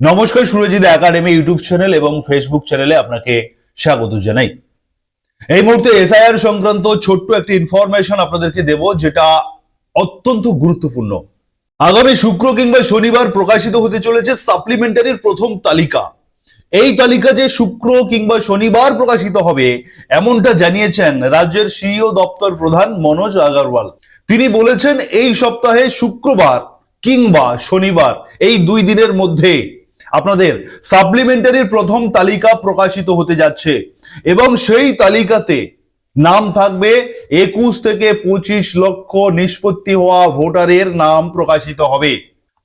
নমস্কার, Surajit academy YouTube channel এবং Facebook চ্যানেলে আপনাকে স্বাগত জানাই। এই মুহূর্তে এসআইআর সংক্রান্ত ছোট্ট একটি ইনফরমেশন আপনাদেরকে দেব, যেটা অত্যন্ত গুরুত্বপূর্ণ। আগামী শুক্র কিংবা শনিবার প্রকাশিত হতে চলেছে সাপ্লিমেন্টারির প্রথম তালিকা। এই তালিকা যে শুক্র কিংবা শনিবার প্রকাশিত হবে এমনটা জানিয়েছেন রাজ্যের সিইও দপ্তর প্রধান মনোজ আগরওয়াল। তিনি বলেছেন এই সপ্তাহে শুক্রবার কিংবা শনিবার এই দুই দিনের মধ্যে আপনাদের সাপ্লিমেন্টারির প্রথম তালিকা প্রকাশিত হতে যাচ্ছে এবং সেই তালিকাতে নাম থাকবে 21 থেকে 25 লক্ষ নিষ্পত্তি হওয়া ভোটারের নাম প্রকাশিত হবে।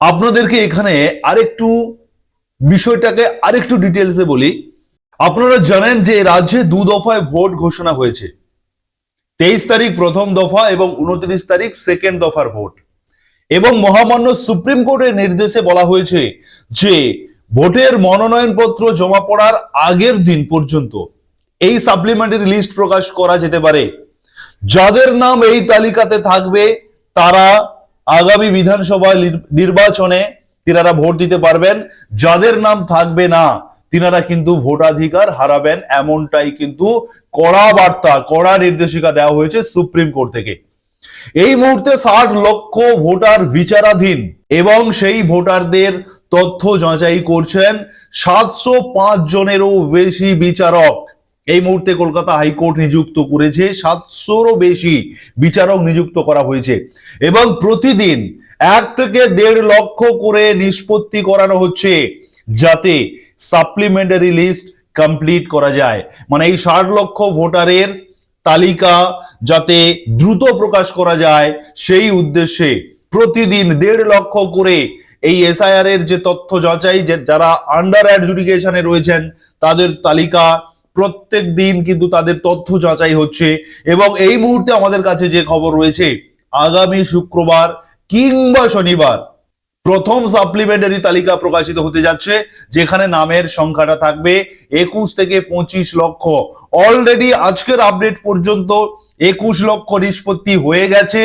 আপনাদেরকে এখানে আরেকটু বিষয়টাকে আরেকটু ডিটেলসে বলি। আপনারা জানেন যে রাজ্যে দু দফায় ভোট ঘোষণা হয়েছে, 23 তারিখ প্রথম দফা এবং 29 তারিখ সেকেন্ড দফার ভোট। এবং মহামান্য সুপ্রিম কোর্টের নির্দেশে বলা হয়েছে যে ভোটের মনোনয়নপত্র জমা পড়ার আগের দিন পর্যন্ত এই সাপ্লিমেন্টারি লিস্ট প্রকাশ করা যেতে পারে। যাদের নাম এই তালিকাতে থাকবে তারা আগামী বিধানসভা নির্বাচনে তিনারা ভোট দিতে পারবেন। যাদের নাম থাকবে না তিনারা কিন্তু ভোটাধিকার হারাবেন, এমনটাই কিন্তু কড়া বার্তা, কড়া নির্দেশিকা দেওয়া হয়েছে সুপ্রিম কোর্ট থেকে। এই মুহূর্তে 60 লক্ষ ভোটার বিচারাধীন এবং সেই ভোটারদের তথ্য যাচাই করছেন 705 জনেরও বেশি বিচারক। এই মুহূর্তে কলকাতা হাইকোর্ট নিযুক্ত করেছে, 700রও বেশি বিচারক নিযুক্ত করা হয়েছে এবং প্রতিদিন 1 থেকে 1.5 লক্ষ করে নিষ্পত্তি করানো হচ্ছে যাতে সাপ্লিমেন্টারি লিস্ট কমপ্লিট করা যায়। মানে এই 60 লক্ষ ভোটারের তালিকা যাতে দ্রুত প্রকাশ করা যায় সেই উদ্দেশ্যে প্রতিদিন 1.5 লক্ষ করে এই এসআইআর এর যে তথ্য যাচাই, যারা আন্ডার অ্যাডজুডিকেশনে রয়েছেন তাদের তালিকা প্রত্যেক দিন কিন্তু তাদের তথ্য যাচাই হচ্ছে। এবং এই মুহূর্তে আমাদের কাছে যে খবর রয়েছে, আগামী শুক্রবার কিংবা শনিবার প্রথম সাপ্লিমেন্টারি তালিকা প্রকাশিত হতে যাচ্ছে, যেখানে নামের সংখ্যাটা থাকবে 21 থেকে 25 লক্ষ। অলরেডি আজকের আপডেট পর্যন্ত 21 লক্ষ নিষ্পত্তি হয়ে গেছে।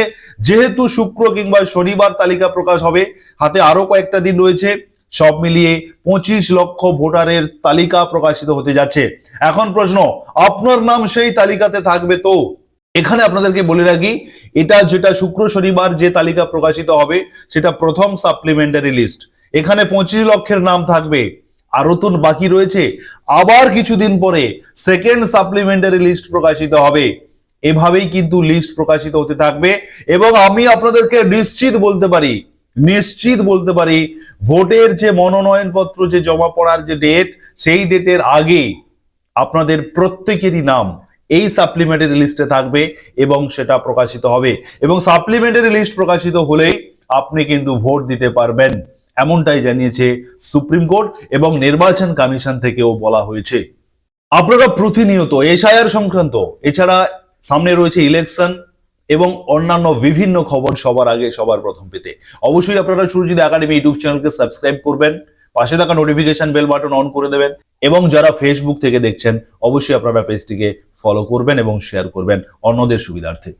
যেহেতু শুক্র কিংবা শনিবার তালিকা প্রকাশ হবে, হাতে আরো কয়েকটা দিন রয়েছে, সব মিলিয়ে 25 লক্ষ ভোটারের তালিকা প্রকাশিত হতে যাচ্ছে। এখন প্রশ্ন, আপনার নাম সেই তালিকাতে থাকবে তো? এখানে আপনাদেরকে বলে রাখি, এটা যেটা শুক্র শনিবার যে তালিকা প্রকাশিত হবে সেটা প্রথম সাপ্লিমেন্টারি লিস্ট। এখানে 25 লক্ষের নাম থাকবে, আরো তো বাকি রয়েছে। আবার কিছুদিন পরে সেকেন্ড সাপ্লিমেন্টারি লিস্ট প্রকাশিত হবে। এভাবেই কিন্তু লিস্ট প্রকাশিত হতে থাকবে এবং আমি আপনাদেরকে নিশ্চিত বলতে পারি ভোটের যে মনোনয়নপত্র যে জমা পড়ার যে ডেট, সেই ডেটের আগে আপনাদের প্রত্যেকেরই নাম এই সাপ্লিমেন্টারি লিস্টে থাকবে এবং সেটা প্রকাশিত হবে। এবং সাপ্লিমেন্টারি লিস্ট প্রকাশিত হলেই আপনি কিন্তু ভোট দিতে পারবেন, এমনটাই জানিয়েছে সুপ্রিম কোর্ট এবং নির্বাচন কমিশন থেকেও বলা হয়েছে। আপনারা প্রতিনিয়ত এসআইআর সংক্রান্ত, এছাড়া সামনে রয়েছে ইলেকশন এবং অন্যান্য বিভিন্ন খবর সবার আগে সবার প্রথম পেতে অবশ্যই আপনারা সুরজিৎ একাডেমি ইউটিউব চ্যানেলকে সাবস্ক্রাইব করবেন, পাশে থাকা নোটিফিকেশন বেল বাটন অন করে দেবেন এবং যারা ফেসবুক থেকে দেখছেন অবশ্যই আপনারা পেজটিকে ফলো করবেন এবং শেয়ার করবেন অন্যদের সুবিধার্থে।